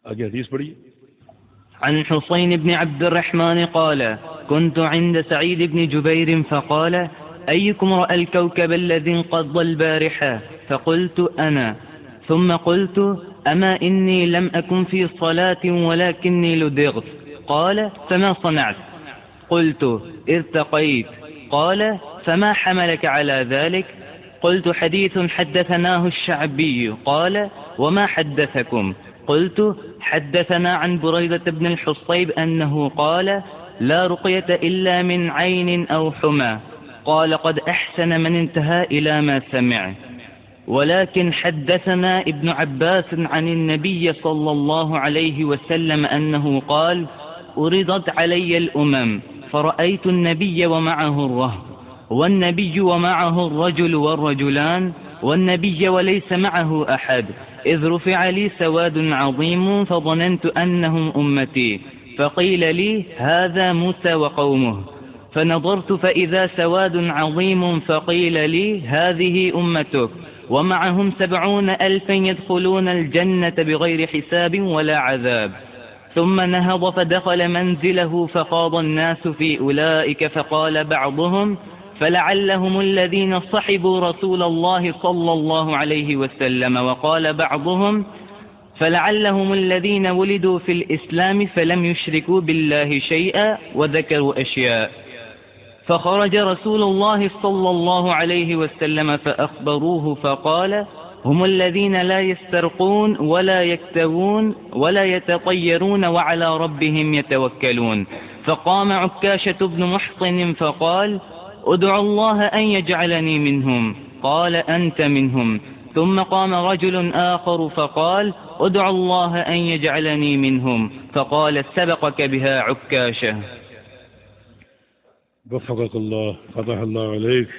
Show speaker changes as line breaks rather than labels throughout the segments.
آگے حدیث پڑھیے.
عن حسين بن عبد الرحمن قال كنت عند سعيد بن جبير فقال أيكم رأى الكوكب الذي انقض البارحة؟ فقلت أنا. ثم قلت أما إني لم أكن في صلاة ولكني لدغت. قال فما صنعت؟ قلت ارتقيت. قال فما حملك على ذلك؟ قلت حديث حدثناه الشعبي. قال وما حدثكم؟ قلت حدثنا عن بريدة بن الحصيب أنه قال لا رقية إلا من عين أو حمى. قال قد أحسن من انتهى إلى ما سمع. ولكن حدثنا ابن عباس عن النبي صلى الله عليه وسلم أنه قال أردت علي الأمم فرأيت النبي ومعه الرهب والنبي ومعه الرجل والرجلان والنبي وليس معه أحد إذ رفع لي سواد عظيم فظننت أنهم أمتي فقيل لي هذا موسى وقومه فنظرت فإذا سواد عظيم فقيل لي هذه أمتك ومعهم 70,000 يدخلون الجنة بغير حساب ولا عذاب. ثم نهض فدخل منزله فخاض الناس في أولئك فقال بعضهم فلعلهم الذين صحبوا رسول الله صلى الله عليه وسلم وقال بعضهم فلعلهم الذين ولدوا في الإسلام فلم يشركوا بالله شيئا وذكروا أشياء. فخرج رسول الله صلى الله عليه وسلم فأخبروه فقال هم الذين لا يسترقون ولا يكتوون ولا يتطيرون وعلى ربهم يتوكلون. فقام عكاشة بن محصن فقال ادعوا الله أن يجعلني منهم. قال أنت منهم. ثم قام رجل آخر فقال ادعوا الله أن يجعلني منهم. فقال سبقك بها عكاشة.
وفقك الله فتح الله عليك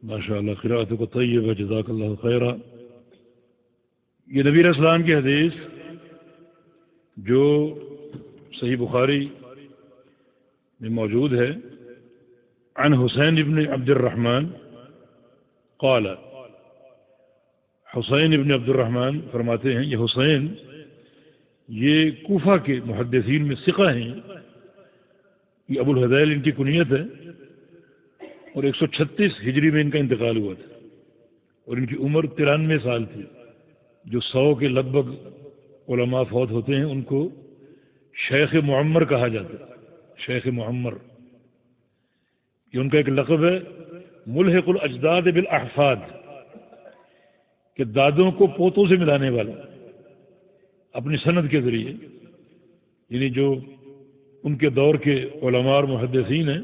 ما شاء اللہ قراءتك طیبہ جزاک اللہ خیرہ. یہ نبی علیہ السلام کی حدیث جو صحیح بخاری میں موجود ہے. عن حسین ابن عبد الرحمن قال حسین ابن عبد الرحمن فرماتے ہیں یہ حسین یہ کوفہ کے محدثین میں ثقہ ہیں. یہ ابو الہذیل ان کی کنیت ہے اور 136 ہجری میں ان کا انتقال ہوا تھا اور ان کی عمر 93 سال تھی. جو 100 کے لگ بھگ علماء فوت ہوتے ہیں ان کو شیخ معمر کہا جاتا ہے. شیخ معمر یہ ان کا ایک لقب ہے. ملحق الاجداد بالاحفاد کہ دادوں کو پوتوں سے ملانے والا اپنی سند کے ذریعے. یعنی جو ان کے دور کے علماء اور محدثین ہیں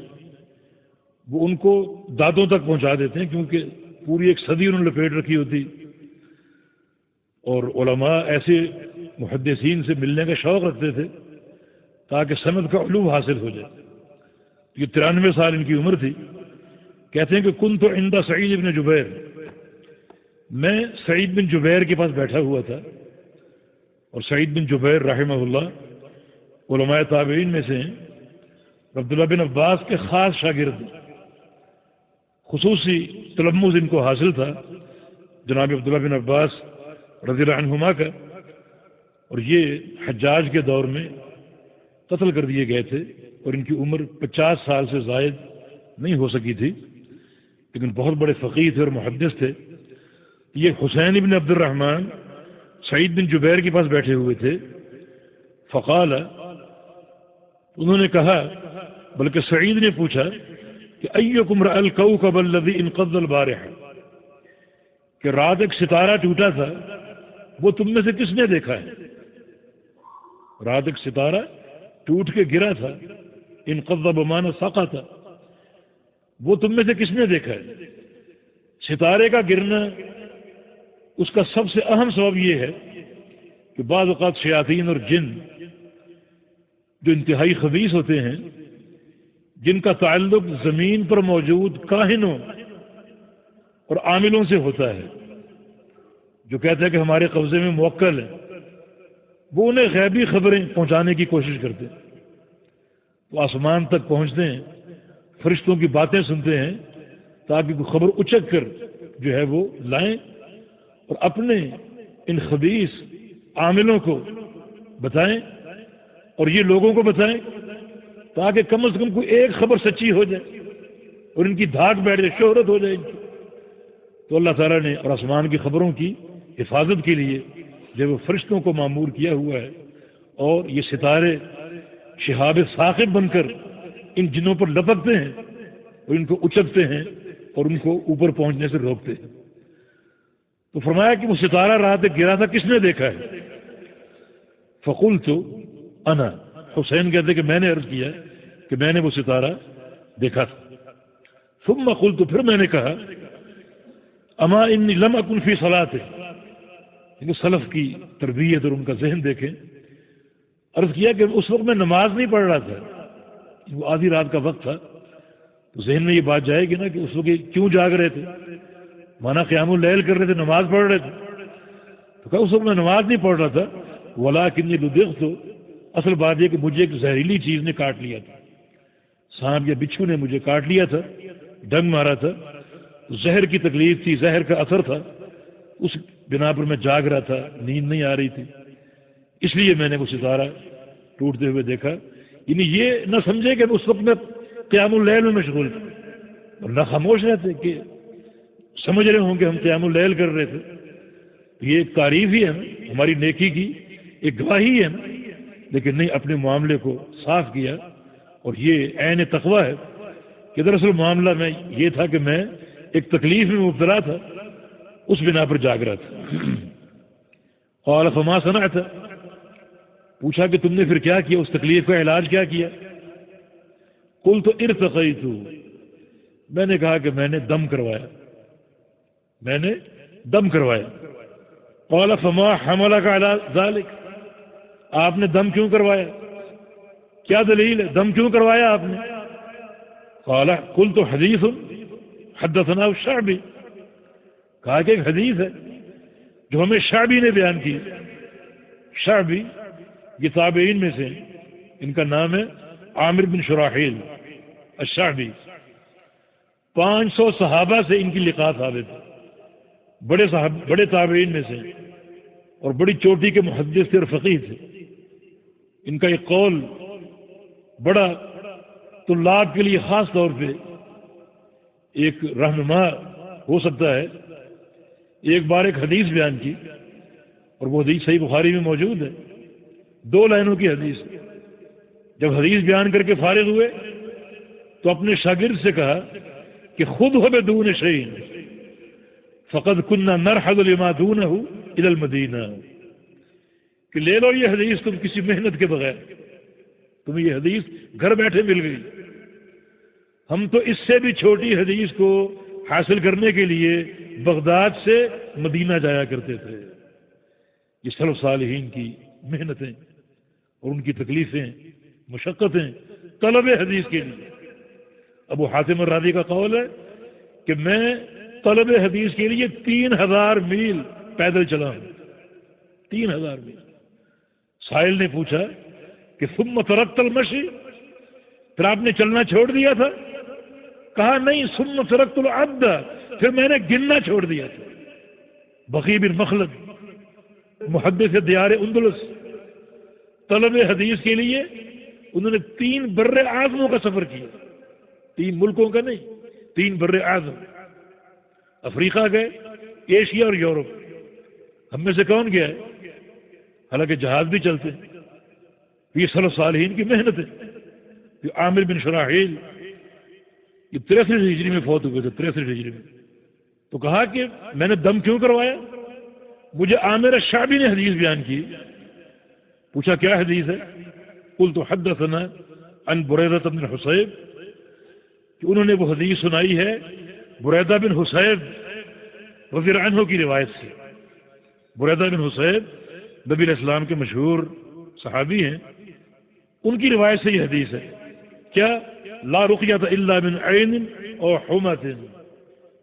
وہ ان کو دادوں تک پہنچا دیتے ہیں کیونکہ پوری ایک صدی انہوں نے لپیٹ رکھی ہوتی اور علماء ایسے محدثین سے ملنے کا شوق رکھتے تھے تاکہ سند کا علوم حاصل ہو جائے. یہ 93 سال ان کی عمر تھی. کہتے ہیں کہ کنت عند سعید بن جبیر میں سعید بن جبیر کے پاس بیٹھا ہوا تھا اور سعید بن جبیر رحمہ اللہ علماء تابعین میں سے ہیں. عبداللہ بن عباس کے خاص شاگرد خصوصی تلمذ ان کو حاصل تھا جناب عبداللہ بن عباس رضی اللہ عنہما کا. اور یہ حجاج کے دور میں قتل کر دیے گئے تھے اور ان کی عمر 50 سال سے زائد نہیں ہو سکی تھی لیکن بہت بڑے فقیہ تھے اور محدث تھے. یہ حسین بن عبد الرحمن سعید بن جبیر کے پاس بیٹھے ہوئے تھے. فقال انہوں نے کہا بلکہ سعید نے پوچھا کہ ایکم رأى الكوكب الذي انقض البارحة کہ رات ایک ستارہ ٹوٹا تھا وہ تم میں سے کس نے دیکھا ہے. رات ایک ستارہ ٹوٹ کے گرا تھا. انقض بمعنی سقط تھا. وہ تم میں سے کس نے دیکھا ہے. ستارے کا گرنا اس کا سب سے اہم سبب یہ ہے کہ بعض اوقات شیاطین اور جن جو انتہائی خبیث ہوتے ہیں جن کا تعلق زمین پر موجود کاہنوں اور عاملوں سے ہوتا ہے جو کہتے ہیں کہ ہمارے قبضے میں موکل ہے وہ انہیں غیبی خبریں پہنچانے کی کوشش کرتے ہیں. وہ آسمان تک پہنچتے ہیں فرشتوں کی باتیں سنتے ہیں تاکہ کوئی خبر اچک کر جو ہے وہ لائیں اور اپنے ان خبیث عاملوں کو بتائیں اور یہ لوگوں کو بتائیں تاکہ کم از کم کوئی ایک خبر سچی ہو جائے اور ان کی دھاک بیٹھ جائے، شہرت ہو جائے ان کی۔ تو اللہ تعالیٰ نے اور آسمان کی خبروں کی حفاظت کے لیے جب وہ فرشتوں کو مامور کیا ہوا ہے، اور یہ ستارے شہاب ثاقب بن کر ان جنوں پر لپکتے ہیں اور ان کو اچکتے ہیں اور ان کو اوپر پہنچنے سے روکتے ہیں۔ تو فرمایا کہ وہ ستارہ رات گرا تھا، کس نے دیکھا ہے؟ فقلت انا، حسین کہتے کہ میں نے عرض کیا کہ میں نے وہ ستارہ دیکھا تھا۔ ثم قلت، پھر میں نے کہا اما انی لم اکن فی صلاۃ، سلف کی تربیت اور ان کا ذہن دیکھیں۔ عرض کیا کہ اس وقت میں نماز نہیں پڑھ رہا تھا، وہ آدھی رات کا وقت تھا، تو ذہن میں یہ بات جائے گی نا کہ اس وقت کیوں جاگ رہے تھے، مانا قیام اللیل کر رہے تھے، نماز پڑھ رہے تھے۔ تو کہا اس وقت میں نماز نہیں پڑھ رہا تھا، ولکنی لدغت، اصل بات یہ کہ مجھے ایک زہریلی چیز نے کاٹ لیا تھا، سانپ یا بچھو نے مجھے کاٹ لیا تھا، ڈنگ مارا تھا، زہر کی تکلیف تھی، زہر کا اثر تھا، اس بنا پر میں جاگ رہا تھا، نیند نہیں آ رہی تھی، اس لیے میں نے وہ ستارہ ٹوٹتے ہوئے دیکھا۔ یعنی یہ نہ سمجھے کہ اس وقت میں قیام اللیل میں مشغول تھا، اور نہ خاموش رہتے کہ سمجھ رہے ہوں کہ ہم قیام اللیل کر رہے تھے۔ یہ ایک تعریف ہی ہے نا ہماری نیکی کی، ایک گواہی ہے نا، لیکن نہیں، اپنے معاملے کو صاف کیا، اور یہ عین تقویٰ ہے کہ دراصل معاملہ میں یہ تھا کہ میں ایک تکلیف میں مبتلا تھا، اس بنا پر جاگ رہا تھا۔ قال فما صنعت، پوچھا کہ تم نے پھر کیا کیا، اس تکلیف کا علاج کیا کیا؟ قلت ارتقیت، میں نے کہا کہ میں نے دم کروایا، میں نے دم کروایا۔ قال فما حملك على ذلك، آپ نے دم کیوں کروایا، کیا دلیل ہے، دم کیوں کروایا آپ نے؟ قال قلت حدیث حدثنا الشعبی، کہا کہ ایک حدیث ہے جو ہمیں شعبی نے بیان کی۔ شعبی یہ تابعین میں سے، ان کا نام ہے عامر بن شراحیل الشعبی، 500 صحابہ سے ان کی لقاء ثابت ہے، بڑے تابعین میں سے، اور بڑی چوٹی کے محدث تھے اور فقیہ تھے۔ ان کا یہ قول بڑا طلاب کے لیے خاص طور پہ ایک رہنما ہو سکتا ہے۔ ایک بار ایک حدیث بیان کی، اور وہ حدیث صحیح بخاری میں موجود ہے، 2 لائنوں کی حدیث۔ جب حدیث بیان کر کے فارغ ہوئے تو اپنے شاگرد سے کہا کہ خود ہو بدون شیء فقد كنا نرحل لما دونه الى المدینہ، کہ لے لو یہ حدیث تم کسی محنت کے بغیر، تمہیں یہ حدیث گھر بیٹھے مل گئی۔ ہم تو اس سے بھی چھوٹی حدیث کو حاصل کرنے کے لیے بغداد سے مدینہ جایا کرتے تھے۔ یہ سلف صالحین کی محنتیں اور ان کی تکلیفیں، مشقتیں طلب حدیث کے لیے۔ ابو حاتم الرازی کا قول ہے کہ میں طلب حدیث کے لیے 3000 میل پیدل چلا ہوں، 3000 میل۔ سائل نے پوچھا کہ ثم ترکت المشی، پھر آپ نے چلنا چھوڑ دیا تھا؟ کہا نہیں، ثم ترکت العد، پھر میں نے گننا چھوڑ دیا تھا۔ بقی بن مخلد محدث دیار اندلس، طلب حدیث کے لیے انہوں نے 3 بر اعظموں کا سفر کیا، 3 ملکوں کا نہیں، 3 بر اعظم۔ افریقہ گئے، ایشیا اور یورپ۔ ہم میں سے کون گیا ہے؟ حالانکہ جہاز بھی چلتے ہیں۔ یہ سلف صالحین کی محنت ہے۔ یہ عامر بن شراحیل یہ 63 ہجری میں فوت ہوئے تھے، 63 ہجری میں۔ تو کہا کہ میں نے دم کیوں کروایا؟ مجھے عامر الشعبی نے حدیث بیان کی۔ پوچھا کیا حدیث ہے؟ قلت حدثنا عن بریدہ بن حصیب، کہ انہوں نے وہ حدیث سنائی ہے بریدہ بن حصیب رضی اللہ عنہ کی روایت سے۔ بریدہ بن حصیب نبی علیہ السلام کے مشہور صحابی ہیں، ان کی روایت سے یہ حدیث ہے۔ کیا؟ لا رقیۃ الا من عین او حمۃ،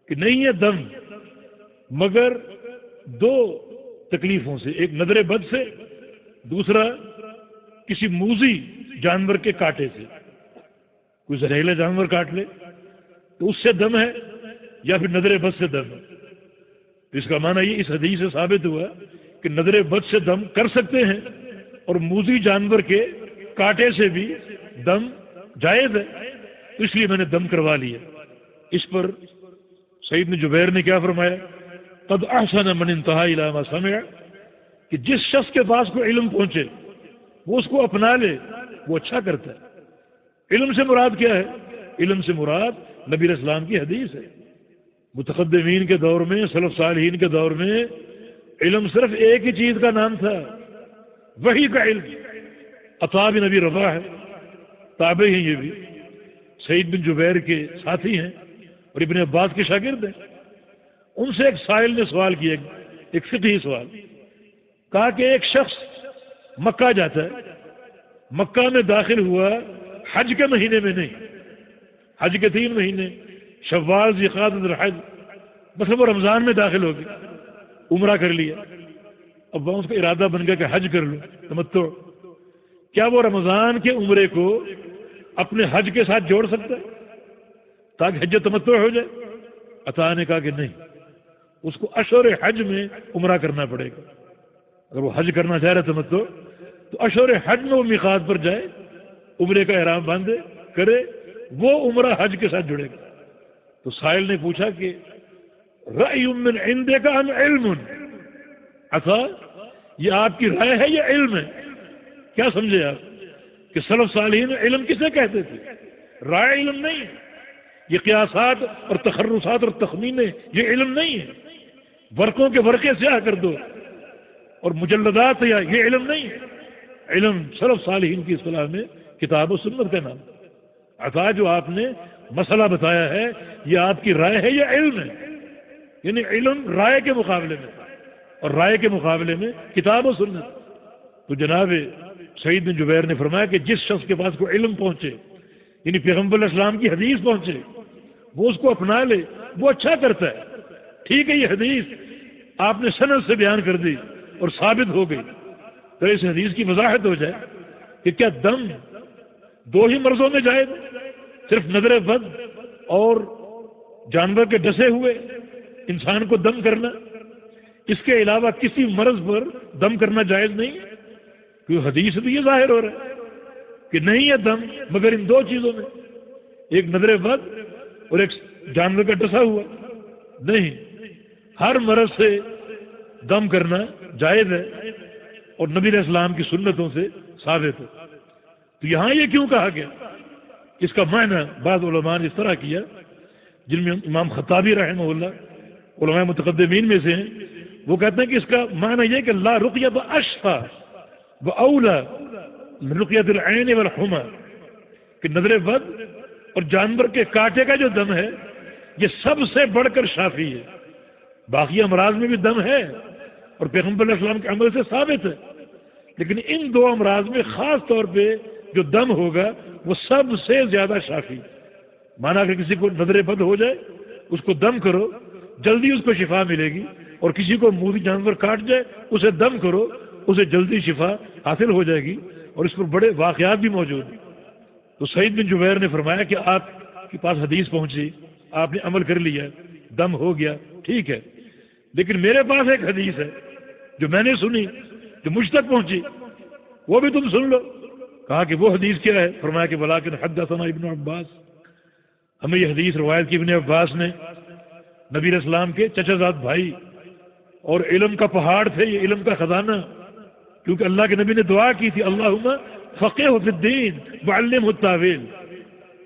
کہ نہیں ہے دم مگر 2 تکلیفوں سے، ایک نظر بد سے، دوسرا کسی موذی جانور کے کاٹے سے۔ کوئی زہریلا جانور کاٹ لے تو اس سے دم ہے، یا پھر نظر بد سے دم ہے۔ تو اس کا معنی یہ اس حدیث سے ثابت ہوا کہ نظر بد سے دم کر سکتے ہیں اور موذی جانور کے کانٹے سے بھی دم جائز ہے، تو اس لیے میں نے دم کروا لیا۔ اس پر سعید بن جبیر نے کیا فرمایا؟ قد احسن من انتہا الی ما سمع، کہ جس شخص کے پاس کوئی علم پہنچے وہ اس کو اپنا لے، وہ اچھا کرتا ہے۔ علم سے مراد کیا ہے؟ علم سے مراد نبی علیہ السلام کی حدیث ہے۔ متقدمین کے دور میں، سلف صالحین کے دور میں علم صرف ایک ہی چیز کا نام تھا، وحی کا علم۔ عطا بن ابی رباح ہے، تابعی ہیں یہ بھی، سعید بن جبیر کے ساتھی ہیں اور ابن عباس کے شاگرد ہیں۔ ان سے ایک سائل نے سوال کیا، ایک فقہی سوال، کہا کہ ایک شخص مکہ جاتا ہے، مکہ میں داخل ہوا حج کے مہینے میں نہیں، حج کے 3 مہینے شوال، ذوالقعدہ، ذوالحج، مثلا وہ رمضان میں داخل ہو گیا، عمرہ کر لیا، اب وہ اس کا ارادہ بن گیا کہ حج کر لوں، تمتع۔ کیا وہ رمضان کے عمرے کو اپنے حج کے ساتھ جوڑ سکتا ہے تاکہ حج تمتع ہو جائے؟ عطا نے کہا کہ نہیں، اس کو اشہر حج میں عمرہ کرنا پڑے گا۔ اگر وہ حج کرنا چاہ رہے تمتع تو اشہر حج میں وہ میقات پر جائے، عمرے کا احرام باندھے، کرے، وہ عمرہ حج کے ساتھ جڑے گا۔ تو سائل نے پوچھا کہ رأی من عندک ام علم؟ عطا، یہ آپ کی رائے ہے یا علم ہے؟ کیا سمجھے آپ کہ سلف صالحین علم کسے کہتے تھے؟ رائے علم نہیں ہے، یہ قیاسات اور تخرصات اور تخمینے یہ علم نہیں ہے، ورقوں کے ورقے سیاہ کر دو اور مجلدات یا یہ علم نہیں ہے۔ علم سلف صالحین کی اصطلاح میں کتاب و سنت کا نام۔ عطا، جو آپ نے مسئلہ بتایا ہے یہ آپ کی رائے ہے یا علم ہے؟ یعنی علم رائے کے مقابلے میں اور رائے کے مقابلے میں کتاب و سنت۔ تو جناب سعید بن جبیر نے فرمایا کہ جس شخص کے پاس کوئی علم پہنچے، یعنی پیغمبر علیہ السلام کی حدیث پہنچے، وہ اس کو اپنا لے، وہ اچھا کرتا ہے۔ ٹھیک ہے، یہ حدیث آپ نے سند سے بیان کر دی اور ثابت ہو گئی، تو اس حدیث کی وضاحت ہو جائے کہ کیا دم 2 ہی مرضوں میں جائز، صرف نظر بد اور جانور کے ڈسے ہوئے انسان کو دم کرنا، اس کے علاوہ کسی مرض پر دم کرنا جائز نہیں؟ کیونکہ حدیث بھی یہ ظاہر ہو رہا ہے کہ نہیں ہے دم مگر ان 2 چیزوں میں، ایک نظر بد اور ایک جانور کا ڈسا ہوا۔ نہیں، ہر مرض سے دم کرنا جائز ہے اور نبی علیہ السلام کی سنتوں سے ثابت ہے۔ تو یہاں یہ کیوں کہا گیا؟ اس کا معنی بعض علماء نے اس طرح کیا، جن میں امام خطابی رحمہ اللہ علماء متقدمین میں سے ہیں، وہ کہتے ہیں کہ اس کا معنی یہ کہ لا رقیۃ اشفا و اولا من رقیۃ العین والحمى، کہ نظر بد اور جانور کے کانٹے کا جو دم ہے یہ سب سے بڑھ کر شافی ہے۔ باقی امراض میں بھی دم ہے اور پیغمبر علیہ السلام کے عمل سے ثابت ہے، لیکن ان 2 امراض میں خاص طور پہ جو دم ہوگا وہ سب سے زیادہ شافی۔ مانا کہ کسی کو نظر بد ہو جائے، اس کو دم کرو، جلدی اس کو شفا ملے گی، اور کسی کو موذی جانور کاٹ جائے اسے دم کرو، اسے جلدی شفا حاصل ہو جائے گی، اور اس پر بڑے واقعات بھی موجود ہیں۔ تو سعید بن جبیر نے فرمایا کہ آپ کے پاس حدیث پہنچی، آپ نے عمل کر لیا، دم ہو گیا، ٹھیک ہے، لیکن میرے پاس ایک حدیث ہے جو میں نے سنی، جو مجھ تک پہنچی، وہ بھی تم سن لو۔ کہا کہ وہ حدیث کیا ہے؟ فرمایا کہ ولیکن حدثنا ابن عباس، ہمیں یہ حدیث روایت کی ابن عباس نے، نبی علیہ السلام کے چچا زاد بھائی اور علم کا پہاڑ تھے، یہ علم کا خزانہ، کیونکہ اللہ کے نبی نے دعا کی تھی اللہم فقہہ فی الدین وعلمہ التاویل،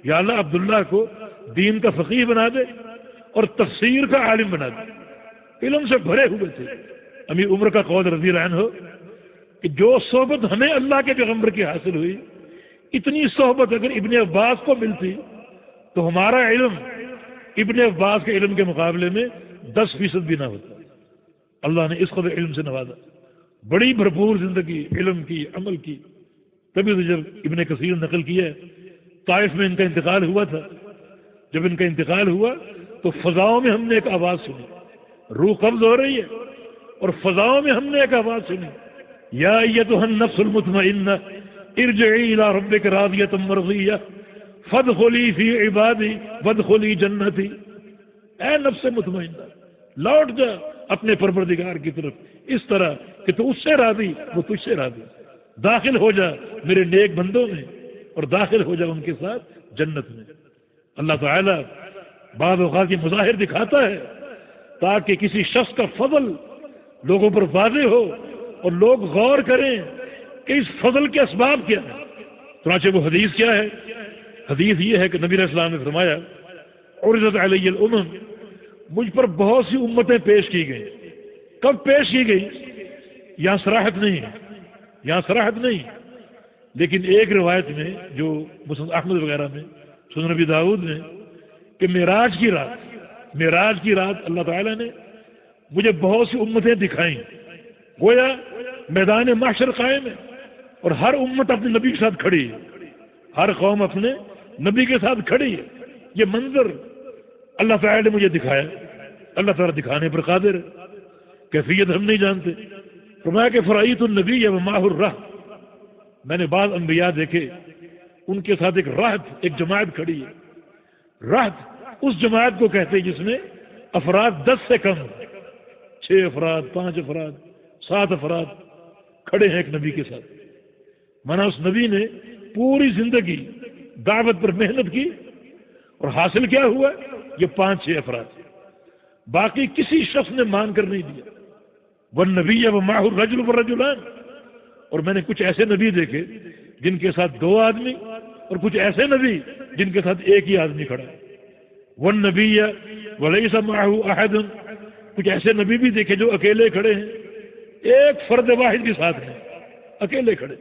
یا اللہ عبداللہ کو دین کا فقیہ بنا دے اور تفسیر کا عالم بنا دے۔ علم سے بھرے ہوئے تھے۔ امیر عمر کا قول رضی اللہ عنہ کہ جو صحبت ہمیں اللہ کے پیغمبر کی حاصل ہوئی، اتنی صحبت اگر ابن عباس کو ملتی تو ہمارا علم ابن عباس کے علم کے مقابلے میں 10% بھی نہ ہوتا۔ اللہ نے اس قدر علم سے نوازا، بڑی بھرپور زندگی علم کی، عمل کی۔ تبھی تو جب ابن کثیر نقل کیا ہے، طائف میں ان کا انتقال ہوا تھا، جب ان کا انتقال ہوا تو فضاؤں میں ہم نے ایک آواز سنی، روح قبض ہو رہی ہے اور فضاؤں میں ہم نے ایک آواز سنی، یا ایتھا النفس المطمئنہ ارجعی الی ربک راضیۃ مرضیہ فادخلی فی عبادی وادخلی جنتی۔ اے نفس مطمئنہ، لوٹ جا اپنے پروردگار کی طرف اس طرح کہ تو اس سے راضی وہ تجھ سے راضی۔ داخل ہو جا میرے نیک بندوں میں اور داخل ہو جا ان کے ساتھ جنت میں۔ اللہ تعالیٰ بعض اوقات یہ مظاہر دکھاتا ہے تاکہ کسی شخص کا فضل لوگوں پر واضح ہو اور لوگ غور کریں کہ اس فضل کے اسباب کیا ہیں۔ چنانچہ وہ حدیث کیا ہے؟ حدیث یہ ہے کہ نبی علیہ السلام نے فرمایا عرضت علی الامم، مجھ پر بہت سی امتیں پیش کی گئیں۔ کب پیش کی گئی؟ یہاں صراحت نہیں ہے، یہاں صراحت نہیں، لیکن ایک روایت میں جو مسند احمد وغیرہ میں، سنن نبی داؤد میں، کہ معراج کی رات اللہ تعالیٰ نے مجھے بہت سی امتیں دکھائیں، گویا میدان محشر قائم ہے اور ہر امت اپنے نبی کے ساتھ کھڑی ہے، ہر قوم اپنے نبی کے ساتھ کھڑی ہے۔ یہ منظر اللہ تعالیٰ نے مجھے دکھایا، اللہ تعالیٰ دکھانے پر قادر ہے، کیفیت ہم نہیں جانتے۔ فرمایا کہ فرعیت النبی ومعہ الرہط، میں نے بعض انبیاء دیکھے ان کے ساتھ ایک رہط، ایک جماعت کھڑی ہے۔ رہط اس جماعت کو کہتے ہیں جس میں افراد 10 سے کم، 6 افراد، 5 افراد، 7 افراد کھڑے ہیں ایک نبی کے ساتھ۔ مانا اس نبی نے پوری زندگی دعوت پر محنت کی اور حاصل کیا ہوا؟ یہ 5-6 افراد، باقی کسی شخص نے مان کر نہیں دیا۔ والنبی ومعہ الرجل والرجلان، اور میں نے کچھ ایسے نبی دیکھے جن کے ساتھ 2 آدمی اور کچھ ایسے نبی جن کے ساتھ ایک ہی آدمی کھڑا ہے۔ والنبی ولیس معہ احد، کچھ ایسے نبی بھی دیکھے جو اکیلے کھڑے ہیں، ایک فرد واحد کے ساتھ ہیں، اکیلے کھڑے،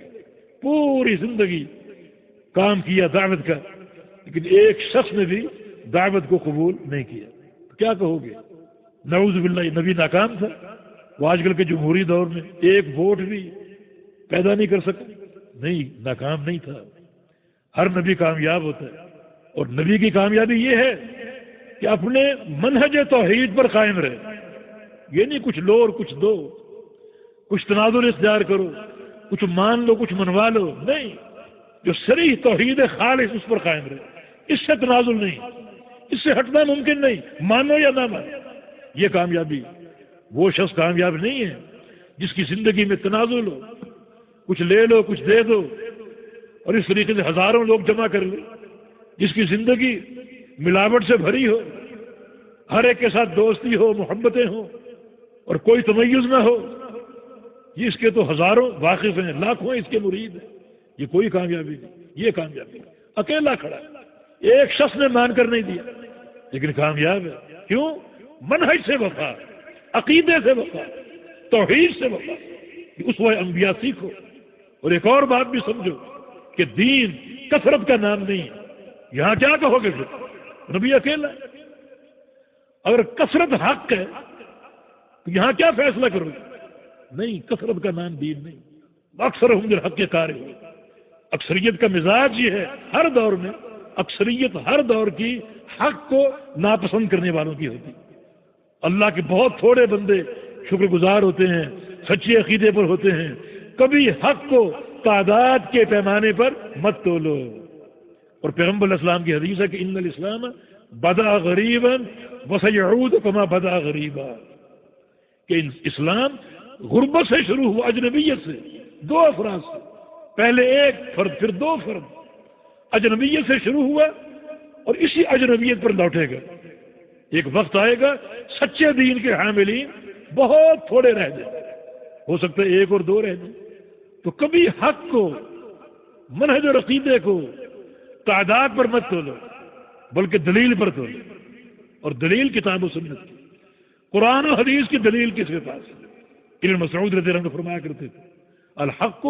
پوری زندگی کام کیا دعوت کا، لیکن ایک شخص نے بھی دعوت کو قبول نہیں کیا۔ تو کیا کہو گے؟ نعوذ باللہ، نبی ناکام تھا۔ وہ آج کل کے جمہوری دور میں ایک ووٹ بھی پیدا نہیں کر سکا، نہیں، ناکام نہیں تھا۔ ہر نبی کامیاب ہوتا ہے، اور نبی کی کامیابی یہ ہے کہ اپنے منہج توحید پر قائم رہے، یہ نہیں کچھ لو اور کچھ دو، کچھ تنازل اختیار کرو، کچھ مان لو کچھ منوا لو، نہیں، جو صریح توحید خالص اس پر قائم رہے، اس سے تنازل نہیں، اس سے ہٹنا ممکن نہیں، مانو یا نہ مانو۔ یہ کامیابی، وہ شخص کامیاب نہیں ہے جس کی زندگی میں تنازل ہو، کچھ لے لو کچھ دے دو اور اس طریقے سے ہزاروں لوگ جمع کر لیں، جس کی زندگی ملاوٹ سے بھری ہو، ہر ایک کے ساتھ دوستی ہو، محبتیں ہوں اور کوئی تمیز نہ ہو، یہ اس کے تو ہزاروں واقف ہیں، لاکھوں اس کے مرید ہیں۔ یہ کوئی کامیابی نہیں، یہ کامیابی اکیلا کھڑا ہے، ایک شخص نے مان کر نہیں دیا لیکن کامیاب ہے۔ کیوں؟ منہج سے وفا، عقیدے سے وفا، توحید سے وفا، اسوہ انبیاء سیکھو۔ اور ایک اور بات بھی سمجھو کہ دین کثرت کا نام نہیں ہے۔ یہاں کیا کہو گے پھر؟ نبی اکیلا ہے۔ اگر کثرت حق ہے تو یہاں کیا فیصلہ کرو گے؟ نہیں، کثرت کا نام دین نہیں۔ اکثر ہم بالحق کے کار ہوئے، اکثریت کا مزاج یہ ہے، ہر دور میں اکثریت ہر دور کی حق کو ناپسند کرنے والوں کی ہوتی۔ اللہ کے بہت تھوڑے بندے شکر گزار ہوتے ہیں، سچے عقیدے پر ہوتے ہیں۔ کبھی حق کو تعداد کے پیمانے پر مت تولو۔ اور پیغمبر علیہ السلام کی حدیث ہے کہ ان الاسلام بدا غریبا وسیعود کما بدا غریبا، کہ اسلام غربت سے شروع ہوا، اجنبیت سے، 2 افراد سے، پہلے ایک فرد پھر 2 فرد، اجنبیت سے شروع ہوا اور اسی اجنبیت پر لوٹے گا۔ ایک وقت آئے گا سچے دین کے حاملین بہت تھوڑے رہ جائیں، ہو سکتا ہے 1 اور 2 رہ جائیں۔ تو کبھی حق کو، منہج اور عقیدے کو تعداد پر مت تولو بلکہ دلیل پر تولو، اور دلیل کتاب و سنت کی، قرآن و حدیث کی دلیل کس کے پاس ہے؟ ابن مسعود رضی اللہ عنہ فرمایا کرتے تھے الحق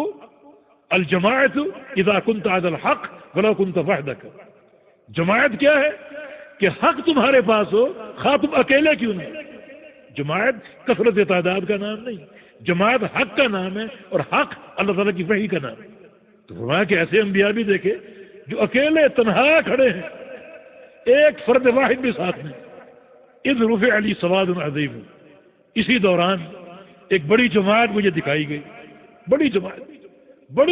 الجماعت اذا كنت على الحق ولو كنت وحدك۔ جماعت کیا ہے؟ کہ حق تمہارے پاس ہو خواہ تم اکیلے کیوں نہیں۔ جماعت کثرت تعداد کا نام نہیں، جماعت حق کا نام ہے، اور حق اللہ تعالیٰ کی وحی کا نام ہے۔ تو فرمایا کہ ایسے انبیاء بھی دیکھے جو اکیلے تنہا کھڑے ہیں، ایک فرد واحد بھی ساتھ میں۔ اذ رفع علی سواد عظیم، اسی دوران ایک بڑی جماعت مجھے دکھائی گئی، بڑی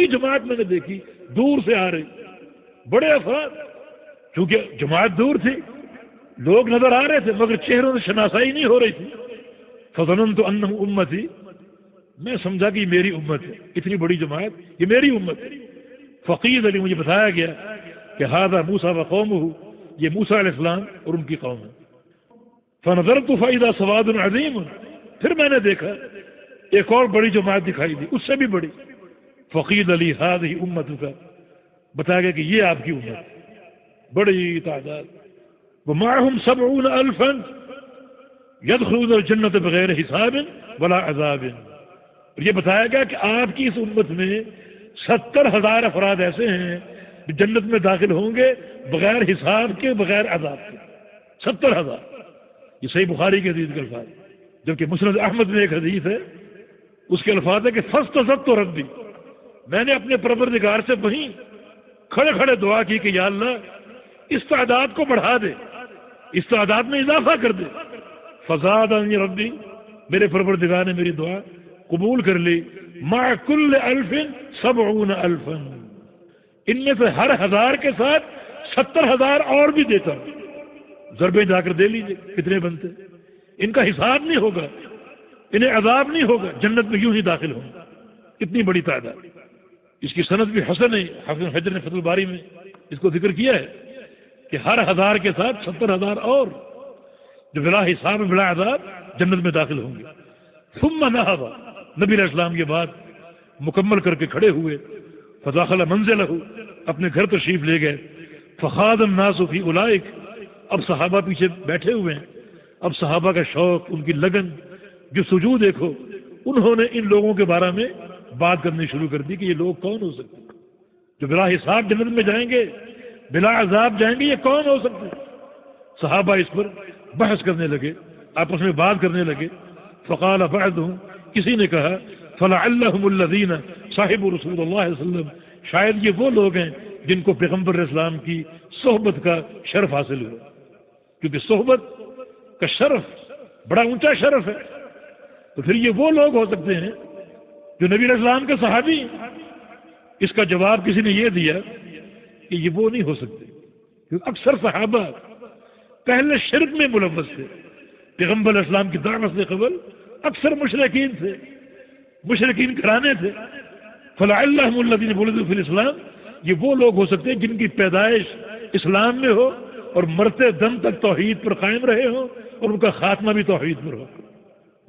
جماعت میں نے دیکھی، دور سے آ رہی، بڑے افراد، چونکہ جماعت دور تھی، لوگ نظر آ رہے تھے مگر چہروں سے شناسائی نہیں ہو رہی تھی۔ فظننت انہم امتی، میں سمجھا کہ یہ میری امت ہے، اتنی بڑی جماعت یہ میری امت ہے۔ فقید علی مجھے بتایا گیا کہ ھذا موسیٰ و قومہ، یہ موسیٰ علیہ السلام اور ان کی قوم ہے۔ فنظرت فاذا سواد عظیم، پھر میں نے دیکھا ایک اور بڑی جماعت دکھائی دی، اس سے بھی بڑی۔ فقید علی ھذہ امتک، بتایا گیا کہ یہ آپ کی امت، بڑی تعداد۔ ومعهم 70,000 يدخلون الجنة بغیر حساب ولا عذاب، اور یہ بتایا گیا کہ آپ کی اس امت میں 70,000 افراد ایسے ہیں جو جنت میں داخل ہوں گے بغیر حساب کے، بغیر عذاب کے۔ 70,000، یہ صحیح بخاری کے حدیث کے الفاظ، جبکہ مسند احمد میں ایک حدیث ہے، اس کے الفاظ ہے کہ فاستزدت ربی، میں نے اپنے پروردگار سے وہیں کھڑے کھڑے دعا کی کہ یا اللہ اس تعداد کو بڑھا دے، اس تعداد میں اضافہ کر دے۔ فزادنی ربی، میرے پروردگار نے میری دعا قبول کر لی۔ مع کل 1070,000، ان میں سے ہر 1000 کے ساتھ 70,000 اور بھی دیتا ہوں۔ ضربیں جا کر دے لیجیے کتنے بنتے، ان کا حساب نہیں ہوگا، انہیں عذاب نہیں ہوگا، جنت میں یوں ہی داخل ہوں۔ کتنی بڑی تعداد۔ اس کی سند بھی حسن ہے، حافظ حجر نے فتح الباری میں اس کو ذکر کیا ہے کہ ہر 1000 کے ساتھ 70,000 اور جو بلا حساب بلا عذاب جنت میں داخل ہوں گے۔ ثم نہض، نبی علیہ السلام کے بعد مکمل کر کے کھڑے ہوئے۔ فدخل منزلہ، اپنے گھر تشریف لے گئے۔ فخاض الناس فی اولئک، اب صحابہ پیچھے بیٹھے ہوئے ہیں، اب صحابہ کا شوق، ان کی لگن، جو سجود دیکھو، انہوں نے ان لوگوں کے بارے میں بات کرنی شروع کر دی کہ یہ لوگ کون ہو سکتے ہیں جو بلا حساب جنت میں جائیں گے، بلا عذاب جائیں گے، یہ کون ہو سکتے ہیں؟ صحابہ اس پر بحث کرنے لگے، آپس میں بات کرنے لگے۔ فقال بعضهم، کسی نے کہا فلعلهم الذين صاحب رسول اللہ صلی اللہ علیہ وسلم، شاید یہ وہ لوگ ہیں جن کو پیغمبر علیہ السلام کی صحبت کا شرف حاصل ہوا، کیونکہ صحبت کا شرف بڑا اونچا شرف ہے، تو پھر یہ وہ لوگ ہو سکتے ہیں جو نبی علیہ السلام کے صحابی ہیں۔ اس کا جواب کسی نے یہ دیا کہ یہ وہ نہیں ہو سکتے، کیونکہ اکثر صحابہ پہلے شرک میں ملوث تھے، پیغمبر علیہ السلام کی دعوت سے قبل اکثر مشرکین تھے، مشرکین گھرانے تھے۔ فلعلهم الذين ولدوا في الاسلام، یہ وہ لوگ ہو سکتے ہیں جن کی پیدائش اسلام میں ہو اور مرتے دم تک توحید پر قائم رہے ہوں اور ان کا خاتمہ بھی توحید پر ہو۔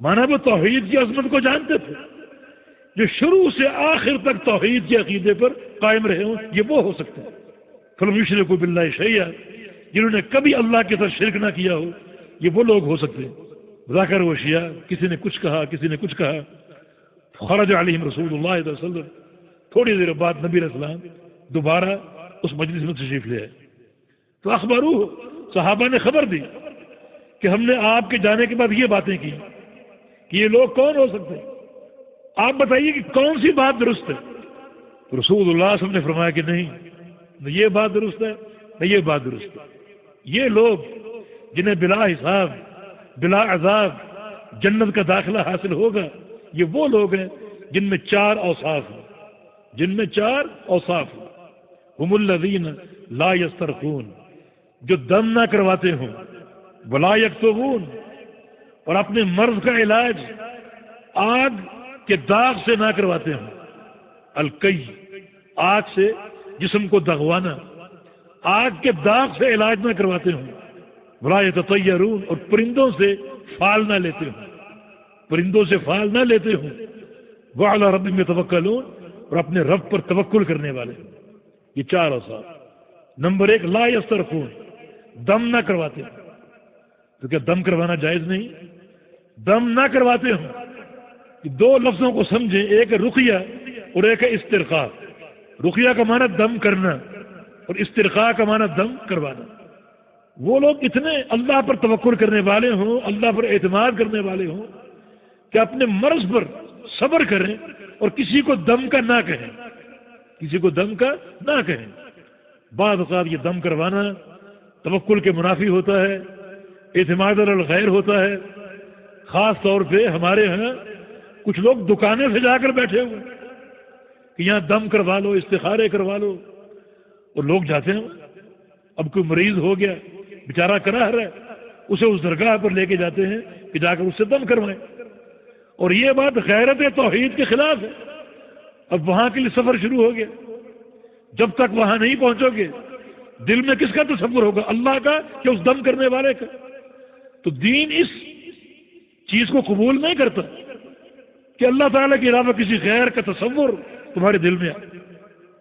مانا وہ توحید کی عظمت کو جانتے تھے، جو شروع سے آخر تک توحید کے عقیدے پر قائم رہے ہوں، یہ وہ ہو سکتے ہیں۔ فلم یشرکوا باللہ شیئا، جنہوں نے کبھی اللہ کے ساتھ شرک نہ کیا ہو، یہ وہ لوگ ہو سکتے ہیں۔ ذکر و شیعہ، کسی نے کچھ کہا، کسی نے کچھ کہا۔ خرج علیہم رسول اللہ صلی اللہ علیہ وسلم، تھوڑی دیر بعد نبی علیہ السلام دوبارہ اس مجلس میں تشریف لے آئے۔ تو اخبروہ، صحابہ نے خبر دی کہ ہم نے آپ کے جانے کے بعد یہ باتیں کی کہ یہ لوگ کون ہو سکتے ہیں، آپ بتائیے کہ کون سی بات درست ہے۔ تو رسول اللہ صلی اللہ علیہ وسلم نے فرمایا کہ نہیں، نہ یہ بات درست ہے نہ یہ بات درست ہے۔ یہ لوگ جنہیں بلا حساب بلا عذاب جنت کا داخلہ حاصل ہوگا، یہ وہ لوگ ہیں جن میں 4 اوصاف ہیں، جن میں 4 اوصاف ہیں۔ ہم الذین لا یسترخون، جو دم نہ کرواتے ہوں، ولا یکتوون، اور اپنے مرض کا علاج آگ کے داغ سے نہ کرواتے ہوں۔ القی، آگ سے جسم کو دغوانا، آگ کے داغ سے علاج نہ کرواتے ہوں۔ ولا یتطیرون، اور پرندوں سے فال نہ لیتے ہوں، پرندوں سے فال نہ لیتے ہوں۔ وعلی ربہم یتوکلون، اور اپنے رب پر توکل کرنے والے ہوں۔ یہ 4 اوصاف۔ نمبر 1، لا یسترخون، دم نہ کرواتے ہوں۔ تو کیا دم کروانا جائز نہیں؟ دم نہ کرواتے ہوں۔ 2 لفظوں کو سمجھیں، ایک ہے رقیہ اور ایک ہے استرخاء۔ رقیہ کا معنی دم کرنا اور استرخاء کا معنی دم کروانا۔ وہ لوگ اتنے اللہ پر توکل کرنے والے ہوں، اللہ پر اعتماد کرنے والے ہوں کہ اپنے مرض پر صبر کریں اور کسی کو دم کا نہ کہیں، کسی کو دم کا نہ کہیں۔ بعض اوقات یہ دم کروانا توکل کے منافی ہوتا ہے، اعتماد علی الغیر ہوتا ہے۔ خاص طور پہ ہمارے ہاں کچھ لوگ دکانیں سے جا کر بیٹھے ہوئے کہ یہاں دم کروا لو، استخارے کروا لو، اور لوگ جاتے ہیں۔ اب کوئی مریض ہو گیا، بیچارہ کراہ رہا ہے، اسے اس درگاہ پر لے کے جاتے ہیں کہ جا کر اس سے دم کروائیں۔ اور یہ بات غیرت توحید کے خلاف ہے. اب وہاں کے لیے سفر شروع ہو گیا. جب تک وہاں نہیں پہنچو گے دل میں کس کا تصور ہوگا؟ اللہ کا کہ اس دم کرنے والے کا؟ تو دین اس چیز کو قبول نہیں کرتا کہ اللہ تعالیٰ کے علاوہ کسی غیر کا تصور تمہارے دل میں آئے،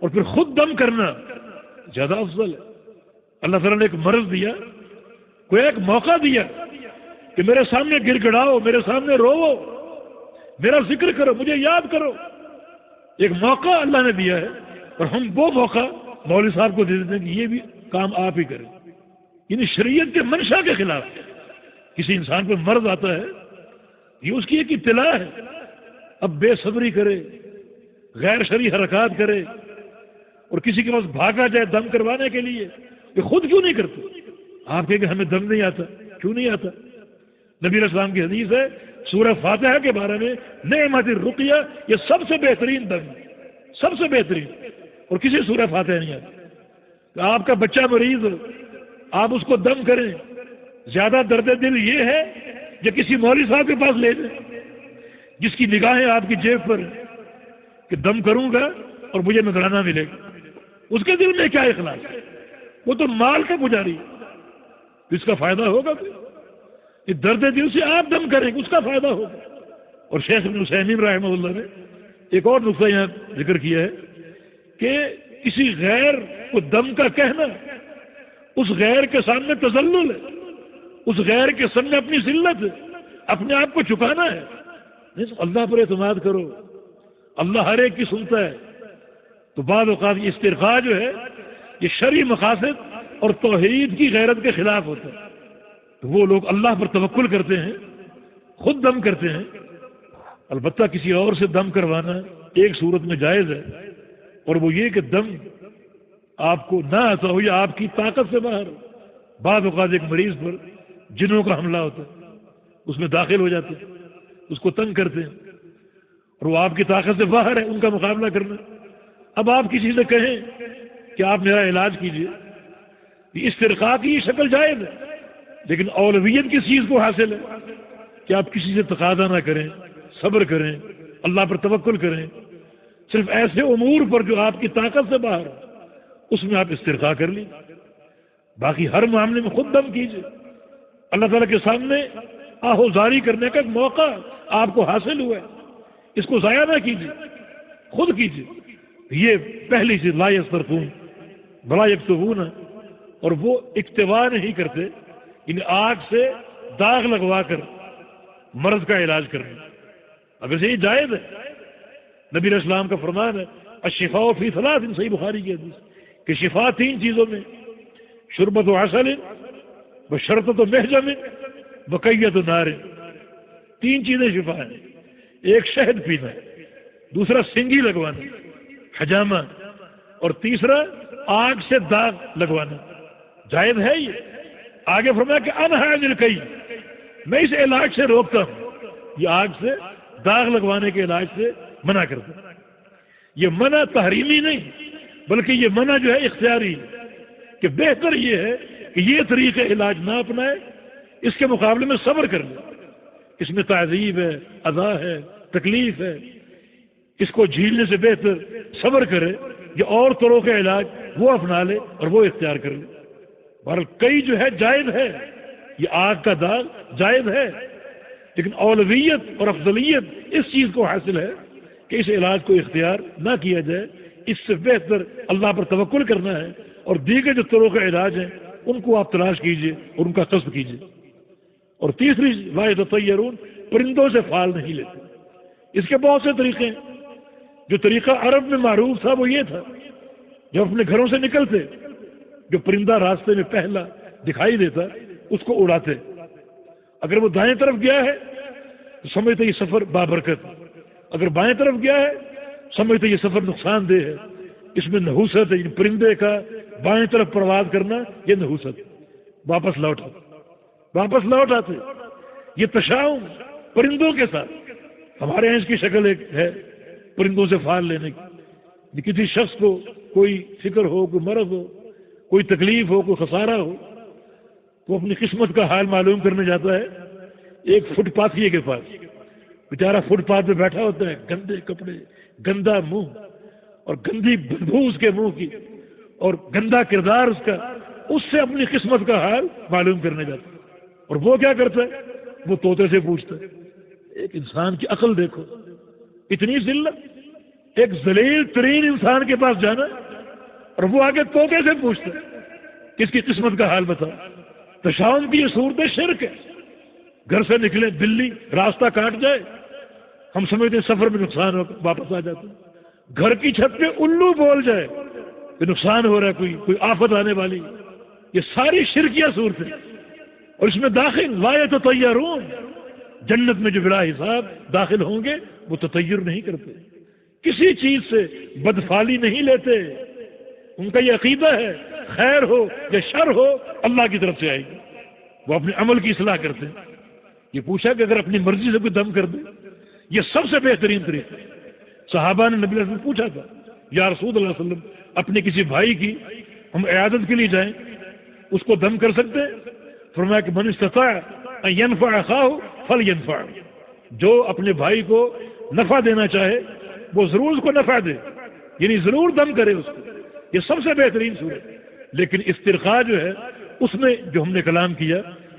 اور پھر خود دم کرنا زیادہ افضل ہے. اللہ تعالیٰ نے ایک مرض دیا، کوئی ایک موقع دیا کہ میرے سامنے گر گڑاؤ، میرے سامنے رو، میرا ذکر کرو، مجھے یاد کرو. ایک موقع اللہ نے دیا ہے، اور ہم وہ موقع مولوی صاحب کو دے دیتے ہیں کہ یہ بھی کام آپ ہی کریں. یعنی شریعت کے منشا کے خلاف ہے. کسی انسان پہ مرض آتا ہے، یہ اس کی ایک اطلاع ہے. اب بے صبری کرے، غیر شرعی حرکات کرے، اور کسی کے پاس بھاگا جائے دم کروانے کے لیے، یہ خود کیوں نہیں کرتے؟ آپ کہیں کہ ہمیں دم نہیں آتا. کیوں نہیں آتا؟ نبی علیہ السلام کی حدیث ہے سورہ فاتحہ کے بارے میں، نعمت الرقیہ، یہ سب سے بہترین دم، سب سے بہترین، اور کسی سورہ فاتحہ نہیں آتا. کہ آپ کا بچہ مریض ہو، آپ اس کو دم کریں، زیادہ درد دل یہ ہے کہ کسی مولوی صاحب کے پاس لے جائیں جس کی نگاہیں آپ کی جیب پر کہ دم کروں گا اور مجھے نذرانہ ملے گا. اس کے دل میں کیا اخلاص ہے؟ وہ تو مال کا پجاری، اس کا فائدہ ہوگا. یہ درد دل سے آپ دم کریں گے، اس کا فائدہ ہوگا. اور شیخ ابن عثیمین رحمہ اللہ نے ایک اور نقطہ یہاں ذکر کیا ہے کہ کسی غیر کو دم کا کہنا اس غیر کے سامنے تذلل ہے، اس غیر کے سامنے اپنی ذلت ہے، اپنے آپ کو چھپانا ہے. اللہ پر اعتماد کرو، اللہ ہر ایک کی سنتا ہے. تو بعض اوقات یہ استرخاء جو ہے یہ شرعی مقاصد اور توحید کی غیرت کے خلاف ہوتا ہے. تو وہ لوگ اللہ پر توکل کرتے ہیں، خود دم کرتے ہیں. البتہ کسی اور سے دم کروانا ایک صورت میں جائز ہے، اور وہ یہ کہ دم آپ کو نہ آتا ہو یا آپ کی طاقت سے باہر ہو. بعض اوقات ایک مریض پر جنوں کا حملہ ہوتا ہے، اس میں داخل ہو جاتے ہیں، اس کو تنگ کرتے ہیں، اور وہ آپ کی طاقت سے باہر ہے ان کا مقابلہ کرنا. اب آپ کسی سے کہیں کہ آپ میرا علاج کیجیے، استرخاء کی یہ شکل جائز ہے، لیکن اولویت کس چیز کو حاصل ہے کہ آپ کسی سے تقاضا نہ کریں، صبر کریں، اللہ پر توکل کریں. صرف ایسے امور پر جو آپ کی طاقت سے باہر ہو اس میں آپ استرخاء کر لیں. باقی ہر معاملے میں خود دم کیجیے. اللہ تعالیٰ کے سامنے آہوزاری کرنے کا ایک موقع آپ کو حاصل ہوا ہے، اس کو ضائع نہ کیجیے، خود کیجیے. یہ پہلی چیز لا یسترخون ولا یکتوون، اور وہ اکتوا نہیں کرتے، یعنی آگ سے داغ لگوا کر مرض کا علاج کرنا. اگر سے یہ جائز ہے، نبی علیہ السلام کا فرمان ہے الشفاء فی ثلاث، صحیح بخاری کی حدیث کہ شفا تین چیزوں میں، شربت و عسل بشرطۃ و محجم بقیۃ و نار. تین چیزیں شفا ہیں. ایک شہد پینا، دوسرا سنگی لگوانا حجامہ، اور تیسرا آگ سے داغ لگوانا. جائز ہے یہ. آگے فرمایا کہ انہا عن الکئی، میں اس علاج سے روکتا ہوں، یہ آگ سے داغ لگوانے کے علاج سے منع کرتا ہوں. یہ منع تحریمی نہیں بلکہ یہ منع جو ہے اختیاری ہے، کہ بہتر یہ ہے کہ یہ طریقہ علاج نہ اپنائے، اس کے مقابلے میں صبر کر لے. اس میں تعذیب ہے، اذا ہے، تکلیف ہے، اس کو جھیلنے سے بہتر صبر کرے یا اور طرق کا علاج وہ اپنا لے اور وہ اختیار کر لے. بہرحال کئی جو ہے جائز ہے، یہ آگ کا داغ جائز ہے، لیکن اولویت اور افضلیت اس چیز کو حاصل ہے کہ اس علاج کو اختیار نہ کیا جائے. اس سے بہتر اللہ پر توکل کرنا ہے، اور دیگر جو طرق کا علاج ہیں ان کو آپ تلاش کیجئے اور ان کا قصد کیجئے. اور تیسری لا یتطیرون، پرندوں سے فال نہیں لیتے. اس کے بہت سے طریقے ہیں. جو طریقہ عرب میں معروف تھا وہ یہ تھا، جب اپنے گھروں سے نکلتے جو پرندہ راستے میں پہلا دکھائی دیتا اس کو اڑاتے. اگر وہ دائیں طرف گیا ہے تو سمجھتے یہ سفر بابرکت، اگر بائیں طرف گیا ہے سمجھتے یہ سفر نقصان دہ ہے، اس میں نحوست ہے. پرندے کا بائیں طرف پرواز کرنا یہ نحوست. واپس لوٹ آتے. یہ تشاؤم پرندوں کے ساتھ. ہمارے یہاں اس کی شکل ایک ہے پرندوں سے فال لینے کی. کسی شخص کو کوئی فکر ہو، کوئی مرض ہو، کوئی تکلیف ہو، کوئی خسارہ ہو، تو اپنی قسمت کا حال معلوم کرنے جاتا ہے ایک فٹ پاتھیے کے پاس. بیچارہ فٹ پاتھ پہ بیٹھا ہوتا ہے، گندے کپڑے، گندا منہ اور گندی بدبو اس کے منہ کی اور گندا کردار اس کا، اس سے اپنی قسمت کا حال معلوم کرنے جاتا ہے۔ اور وہ کیا کرتا ہے؟ وہ طوطے سے پوچھتا ہے۔ ایک انسان کی عقل دیکھو، اتنی ذلت، ایک ذلیل ترین انسان کے پاس جانا اور وہ آگے طوطے سے پوچھتا ہے کس کی قسمت کا حال بتا۔ تشاؤم کی یہ صورت شرک ہے۔ گھر سے نکلے، بلی راستہ کاٹ جائے، ہم سمجھتے ہیں سفر میں نقصان ہو، واپس آ جاتے ہیں۔ گھر کی چھت پہ الو بول جائے کہ نقصان ہو رہا ہے، کوئی آفت آنے والی، یہ ساری شرکیہ صورتیں، اور اس میں داخل لا یتطیرون، جنت میں جو بلا حساب داخل ہوں گے وہ تطیر نہیں کرتے، کسی چیز سے بدفعلی نہیں لیتے، ان کا یہ عقیدہ ہے خیر ہو یا شر ہو اللہ کی طرف سے آئے گی، وہ اپنے عمل کی اصلاح کرتے ہیں۔ یہ پوچھا کہ اگر اپنی مرضی سے کوئی دم کر دے، یہ سب سے بہترین طریقہ ہے۔ صحابہ نے نبی علیہ السلام پوچھا تھا، یا رسول اللہ صلی اللہ علیہ وسلم، اپنے کسی بھائی کی ہم عیادت کے لیے جائیں، اس کو دم کر سکتے ہیں؟ فرمایا کہ من استطاع ان ينفع اخاه فلينفع، جو اپنے بھائی کو نفع دینا چاہے وہ ضرور اس کو نفع دے، یعنی ضرور دم کرے اس کو، یہ سب سے بہترین صورت ہے۔ لیکن استرخاء جو ہے اس میں جو ہم نے کلام کیا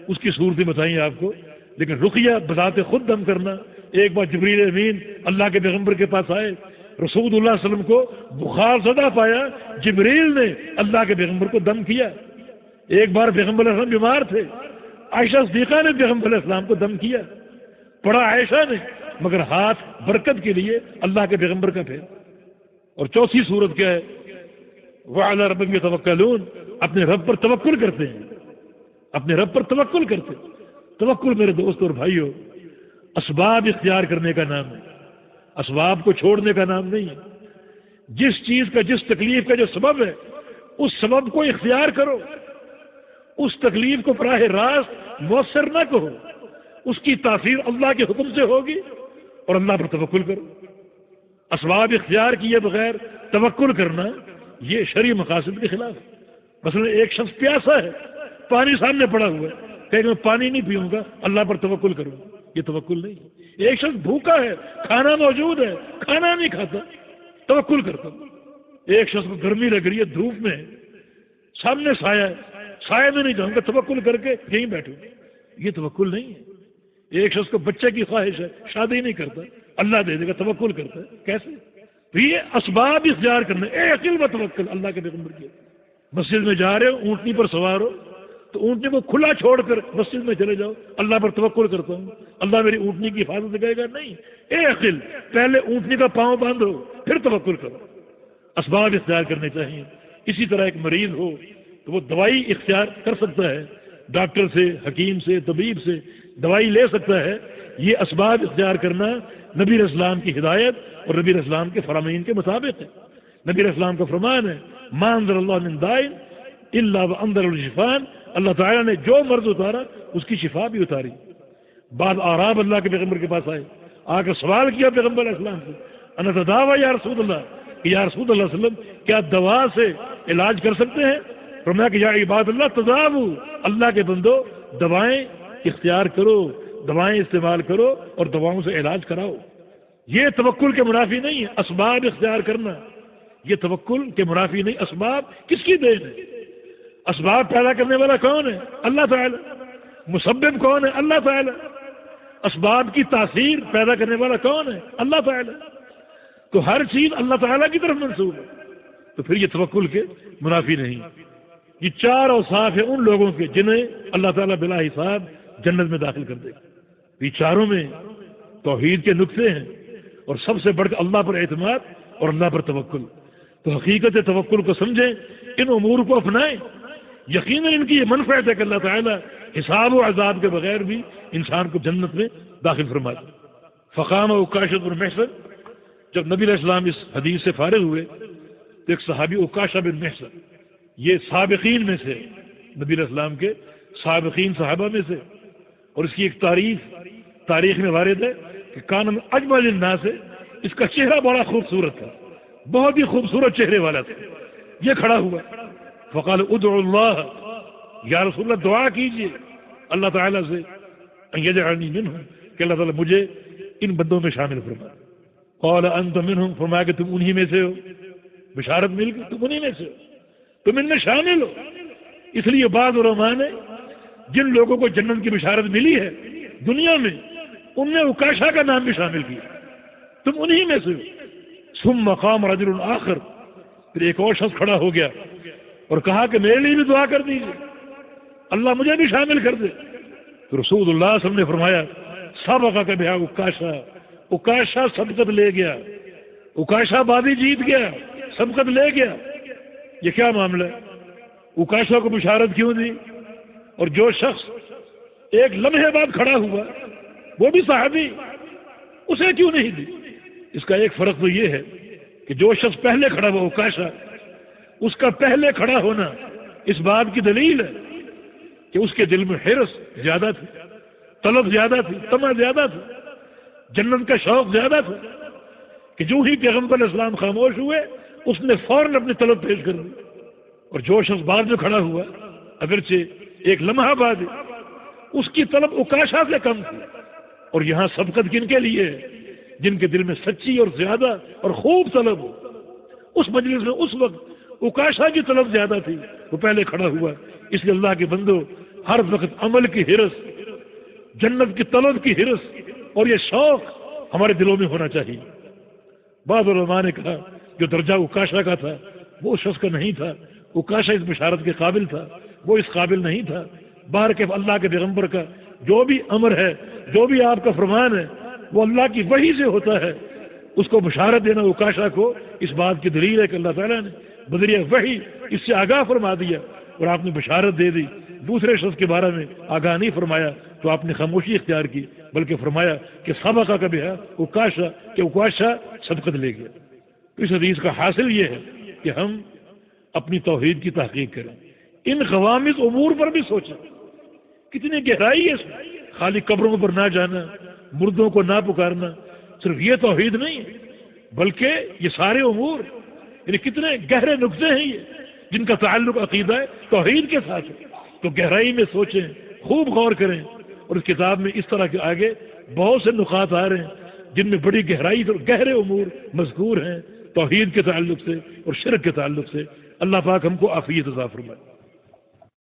اس کی صورتیں بتائیں آپ کو، لیکن رقیہ بذات خود دم کرنا، ایک بار جبریل امین اللہ کے پیغمبر کے پاس آئے، رسول اللہ صلی اللہ علیہ وسلم کو بخار زدہ پایا، جبریل نے اللہ کے پیغمبر کو دم کیا۔ ایک بار پیغمبر علیہ السلام بیمار تھے، عائشہ صدیقہ نے پیغمبر علیہ السلام کو دم کیا، پڑھا عائشہ نے، مگر ہاتھ برکت کے لیے اللہ کے پیغمبر کا پھیر۔ اور چوتھی صورت کیا ہے؟ وَعَلَىٰ رَبِّهِمْ يَتَوَكَّلُونَ، اپنے رب پر توکل کرتے ہیں، اپنے رب پر توکل کرتے ہیں۔ توکل میرے دوست اور بھائیو اسباب اختیار کرنے کا نام ہے، اسباب کو چھوڑنے کا نام نہیں ہے۔ جس چیز کا، جس تکلیف کا جو سبب ہے اس سبب کو اختیار کرو، اس تکلیف کو براہ راست مؤثر نہ کہو، اس کی تاثیر اللہ کے حکم سے ہوگی، اور اللہ پر توکل کرو۔ اسباب اختیار کیے بغیر توکل کرنا یہ شرعی مقاصد کے خلاف ہے۔ مثلا ایک شخص پیاسا ہے، پانی سامنے پڑا ہوا ہے، کہ میں پانی نہیں پیوں گا، اللہ پر توکل کروں گا، یہ توکل نہیں ہے۔ ایک شخص بھوکا ہے، کھانا موجود ہے، کھانا نہیں کھاتا، توکل کرتا۔ ایک شخص کو گرمی لگ رہی ہے، دھوپ میں ہے، سامنے سایہ ہے، سایہ میں نہیں جاؤں گا، توکل کر کے یہیں بیٹھوں، یہ توکل نہیں ہے۔ ایک شخص کو بچے کی خواہش ہے، شادی نہیں کرتا، اللہ دے دے گا، توکل کرتا ہے، کیسے؟ تو یہ اسباب اختیار کرنا، اے عقل و توکل، اللہ کے پیغمبر کی۔ مسجد میں جا رہے ہو، اونٹنی پر سوار ہو، تو اونٹنی کو کھلا چھوڑ کر مسجد میں چلے جاؤ، اللہ پر توکل کرتا ہوں، اللہ میری اونٹنی کی حفاظت کرے گا، نہیں۔ اے عقل، پہلے اونٹنی کا پاؤں باندھو پھر توکل کرو۔ اسباب اختیار کرنے چاہیے۔ اسی طرح ایک مریض ہو تو وہ دوائی اختیار کر سکتا ہے، ڈاکٹر سے، حکیم سے، طبیب سے دوائی لے سکتا ہے۔ یہ اسباب اختیار کرنا نبی علیہ السلام کی ہدایت اور نبی علیہ السلام کے فرامین کے مطابق ہے۔ نبی علیہ السلام کا فرمان ہے، ما انزل اللہ من داء الا وانزل الشفاء، اللہ تعالیٰ نے جو مرض اتارا اس کی شفا بھی اتاری۔ بعد اعراب اللہ کے پیغمبر کے پاس آئے، آ کر سوال کیا پیغمبر علیہ السلام سے، انا تداوی یا رسول اللہ، کہ یا رسول اللہ صلی اللہ علیہ وسلم کیا دوا سے علاج کر سکتے ہیں؟ فرمایا کہ یا عباد اللہ تداووا، اللہ کے بندو دوائیں اختیار کرو، دوائیں استعمال کرو اور دواؤں سے علاج کراؤ۔ یہ توکل کے منافی نہیں ہے، اسباب اختیار کرنا یہ توکل کے منافی نہیں۔ اسباب کس کی دین ہے؟ اسباب پیدا کرنے والا کون ہے؟ اللہ تعالی۔ مسبب کون ہے؟ اللہ تعالی۔ اسباب کی تاثیر پیدا کرنے والا کون ہے؟ اللہ تعالی۔ تو ہر چیز اللہ تعالیٰ کی طرف منسوب ہے، تو پھر یہ توکل کے منافی نہیں۔ یہ چار اوصاف ہیں ان لوگوں کے جنہیں اللہ تعالیٰ بلا حساب جنت میں داخل کر دے گا۔ یہ چاروں میں توحید کے نقطے ہیں، اور سب سے بڑھ کر اللہ پر اعتماد اور اللہ پر توکل۔ تو حقیقت توکل کو سمجھیں، ان امور کو اپنائیں، یقیناً ان کی یہ منفعت ہے کہ اللہ تعالیٰ حساب و عذاب کے بغیر بھی انسان کو جنت میں داخل فرما دے۔ فقام عکاشہ بن محصن، جب نبی علیہ السلام اس حدیث سے فارغ ہوئے تو ایک صحابی عکاشہ بن محصن، یہ سابقین میں سے، نبی علیہ السلام کے سابقین صحابہ میں سے، اور اس کی ایک تاریخ میں وارد ہے کہ کان من اجمل الناس سے، اس کا چہرہ بڑا خوبصورت تھا، بہت ہی خوبصورت چہرے والا تھا۔ یہ کھڑا ہوا، فقال ادعو اللہ، یا رسول اللہ دعا کیجئے اللہ تعالیٰ سے، ان یجعلنی منہم، کہ اللہ تعالیٰ مجھے ان بندوں میں شامل فرما. قال انت منہم، فرمایا کہ تم انہی میں سے ہو. بشارت مل گئی، تم انہی میں سے ہو، تم ان میں شامل ہو. اس لیے بعض علماء نے جن لوگوں کو جنت کی بشارت ملی ہے دنیا میں، ان میں عکاشہ کا نام بھی شامل کیا، تم انہی میں سے ہو. ثم قام رجل آخر، پھر ایک اور شخص کھڑا ہو گیا اور کہا کہ میرے لیے بھی دعا کر دیجیے، اللہ مجھے بھی شامل کر دے. تو رسول اللہ صلی اللہ علیہ وسلم نے فرمایا سابقہ کا بہا عکاشہ، عکاشہ سبقت لے گیا، عکاشہ بازی جیت گیا، سبقت لے گیا. یہ کیا معاملہ ہے؟ عکاشہ کو بشارت کیوں دی؟ اور جو شخص ایک لمحے بعد کھڑا ہوا وہ بھی صحابی، اسے کیوں نہیں دی؟ اس کا ایک فرق تو یہ ہے کہ جو شخص پہلے کھڑا ہوا عکاشہ، اس کا پہلے کھڑا ہونا اس بات کی دلیل ہے کہ اس کے دل میں حرص زیادہ تھی، طلب زیادہ تھی، طمع زیادہ تھی، جنت کا شوق زیادہ تھا، کہ جو ہی پیغمبر علیہ السلام خاموش ہوئے اس نے فوراً اپنی طلب پیش کر دی. اور جو شخص بعد میں کھڑا ہوا اگرچہ ایک لمحہ بعد اس کی طلب عکاشہ سے کم تھی. اور یہاں سبقت کن کے لیے ہے؟ جن کے دل میں سچی اور زیادہ اور خوب طلب ہو. اس مجلس میں اس وقت عکاشہ کی طلب زیادہ تھی، وہ پہلے کھڑا ہوا. اس لیے اللہ کے بندو، ہر وقت عمل کی حرص، جنت کی طلب کی حرص اور یہ شوق ہمارے دلوں میں ہونا چاہیے. بعض علماء نے کہا جو درجہ عکاشہ کا تھا وہ اس شخص کا نہیں تھا، عکاشہ اس بشارت کے قابل تھا، وہ اس قابل نہیں تھا. باہر کے اللہ کے پیغمبر کا جو بھی امر ہے، جو بھی آپ کا فرمان ہے، وہ اللہ کی وحی سے ہوتا ہے. اس کو بشارت دینا عکاشہ کو اس بات کی دلیل ہے کہ اللہ تعالیٰ نے بذریعہ وحی اس سے آگاہ فرما دیا اور آپ نے بشارت دے دی. دوسرے شخص کے بارے میں آگاہ نہیں فرمایا تو آپ نے خاموشی اختیار کی، بلکہ فرمایا کہ سابقہ کا بھی ہے عکاشہ، کہ عکاشہ سبقت لے گیا. تو اس حدیث کا حاصل یہ ہے کہ ہم اپنی توحید کی تحقیق کریں، ان غوامض امور پر بھی سوچیں. کتنی گہرائی ہے اس میں. خالی قبروں پر نہ جانا، مردوں کو نہ پکارنا، صرف یہ توحید نہیں ہے، بلکہ یہ سارے امور، یعنی کتنے گہرے نقطے ہیں یہ جن کا تعلق عقیدہ ہے توحید کے ساتھ ہے. تو گہرائی میں سوچیں، خوب غور کریں. اور اس کتاب میں اس طرح کے آگے بہت سے نقاط آ رہے ہیں جن میں بڑی گہرائی اور گہرے امور مذکور ہیں توحید کے تعلق سے اور شرک کے تعلق سے. اللہ پاک ہم کو عافیت عطا فرمائے.